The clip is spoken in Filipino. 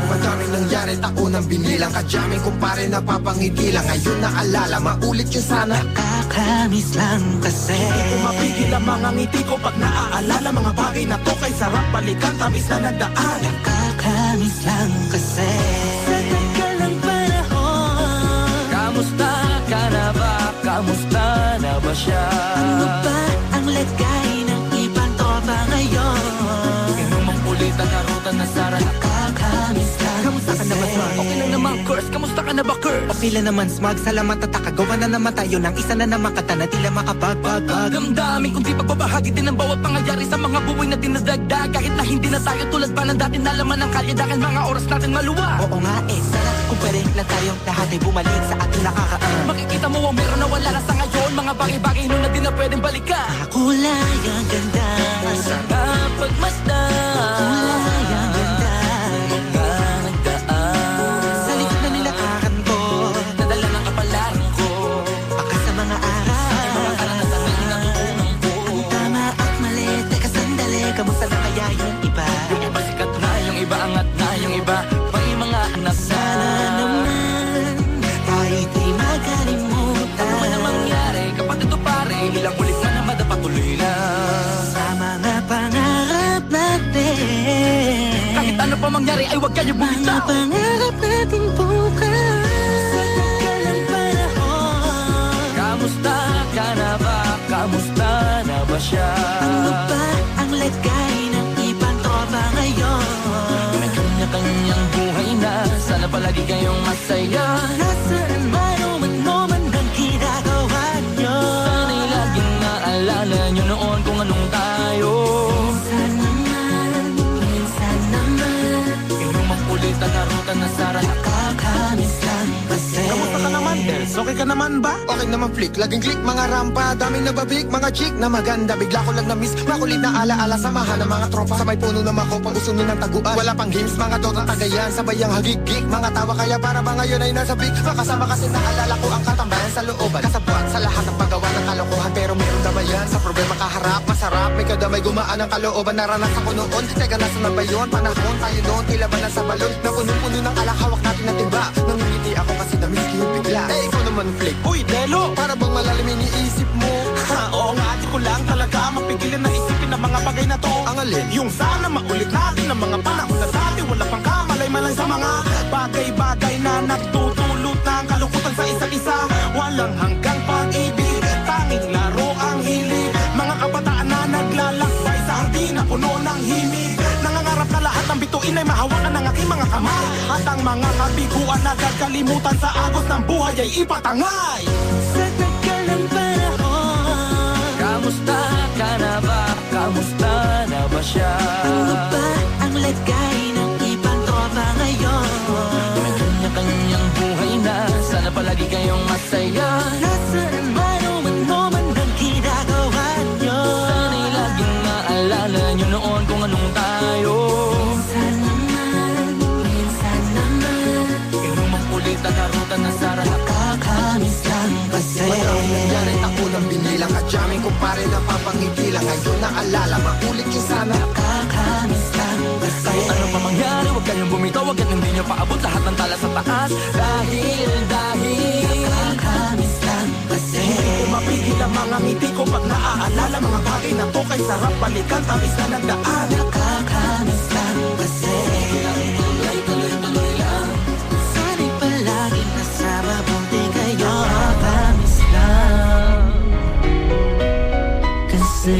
Madaming nangyari, taunang binilang, kadyaming kumpare napapangiti lang. Ngayon naalala, maulit yun sana. Nakakamiss lang kasi Hindi ko mapigil ang mga ngiti ko pag naaalala. Mga bagay na to kay sarap balikan, tabis na nagdaan. Nakakamiss lang kasi sa tagal ng panahon. Kamusta ka na ba? Kamusta na ba siya? Ano ba ang lagay ng ibang tropa ngayon? Inumang ulit ang narutan na Sara. Nakakamiss lang Kamusta ka na ba, Smart? Okay lang naman, Curse. Kamusta ka na ba, Curse? Okay lang naman, Smug. Salamat at nakagawa na naman tayo ng isa na naman kata na tila makabagbag. Damdamin kung di pagbabahagi din ang bawat pangyayari sa mga buhay na dinadagdag. Kahit na hindi na tayo tulad pa ng dati na laman ng kalye dahil mga oras natin maluwa. Oo nga sana kung pwede lang tayong lahat ay bumalik sa ating nakakaan. Makikita mo ang meron na wala na sa ngayon. Mga bagay-bagay nun na di na pwedeng balikan. kulay ang ganda. Sana pagmasdan Kulay ang ganda. mga nagdaan. Sa likod na nilakaran ko, Nadala ng kapalaran ko. baka sa mga aral. Mga karanasan na inatutunan ko. Ang tama at mali, teka sandali. Kamusta na kaya yung iba? Yung iba sikat na, yung iba angat na, yung iba may mga anak na. Sana naman tayo'y di makalimutan. Ano man ang mangyari kapag ito pare, ilang ulit man na madapatuloy na. Sa mga pangarap natin, Kahit ano pa mangyari ay huwag kayo mga bumitaw. pangarap natin bukas. Sa tagal ng panahon. Kamusta ka na ba? Kamusta na ba siya? Ano ba ang lagay ng ibang tropa ngayon? May kanya-kanyang buhay na, sana palagi kayong masaya. Nasaan man o man ang ginagawa nyo? Sana'y laging naalala nyo noon kung anong tayo. Minsan naman Inumang ulit ang narutan na Sara. nakakamiss lang kasi. Kamusta ka naman, Dels? Okay ka naman ba? Okay naman flick, laging click, mga rampa, daming nababik, mga chick na maganda. Bigla ko lang na-miss, makulit na alaala, samahan ng mga tropa. Sa may puno na makopa, usunin ng taguan. Wala pang games, mga dotang tagayan, sabayang hagigik. Mga tawa kaya para ba ngayon ay nasa big. Makasama kasi naalala ko ang katambayan sa looban. Kasabwat sa lahat ng paggawa ng kalokohan, pero meron naman yan. Sa problema kaharap, masarap, may kadamay gumaan ang kalooban. Naranasan ko noon, teka nasa na ba yun? Panahon tayo noon, tila ba nasa balon? Na puno-puno ng alak, hawak natin na timba. Nangingiti ako kasi na-miss ko yung bigla. Eh, ikaw naman flick. Uy, Delo! Para bang malalim iniisip mo? Ha, oo nga, di ko lang talaga mapigilan na isipin ang mga bagay na to. Ang alin? Yung sana maulit natin ang mga panahon na dati wala pang kamalay-malay sa mga bagay-bagay na nagtutulot ng kalungkutan sa isa't isa. Walang hanggang pag-ibig, tanging laro ang hilig. Mga kabataan na naglalakbay sa hardin na puno ng himig. Nangangarap na lahat ng bituin ay mahawakan ng aking mga kamay. At ang mga kabiguan na gagalimutan sa agos ng buhay ay ipatangay. Sa tagal ng panahon. Kamusta ka na ba? Kamusta na ba siya? Ano ba ang lagay ng ibang tropa ngayon? May kanya-kanyang buhay na, sana palagi kayong masaya. Nasaan man o man ang ginagawa nyo? Sana'y laging maalala nyo noon kung anong tayo. Minsan naman Inumang ulit ang narutan na Sara. nakakamiss lang kasi. Mayroong nangyari, taunang binilang, kadyaming kumpare napapangiti lang. Ngayon naalala, maulit yun sana. Nakakamiss lang kasi. Kahit ano pa mangyari, huwag kayong bumitaw. Huwag hindi nyo paabot lahat ng tala sa taas. Dahil Nakakamiss lang kasi. Hindi ko mapigil ang mga ngiti ko pag naaalala. Mga bagay na to kay sarap balikan, tabis na nagdaan. Nakakamiss lang kasi. tuloy-tuloy lang. Sana'y palaging nasa mabuti kayo. Nakakamiss lang kasi.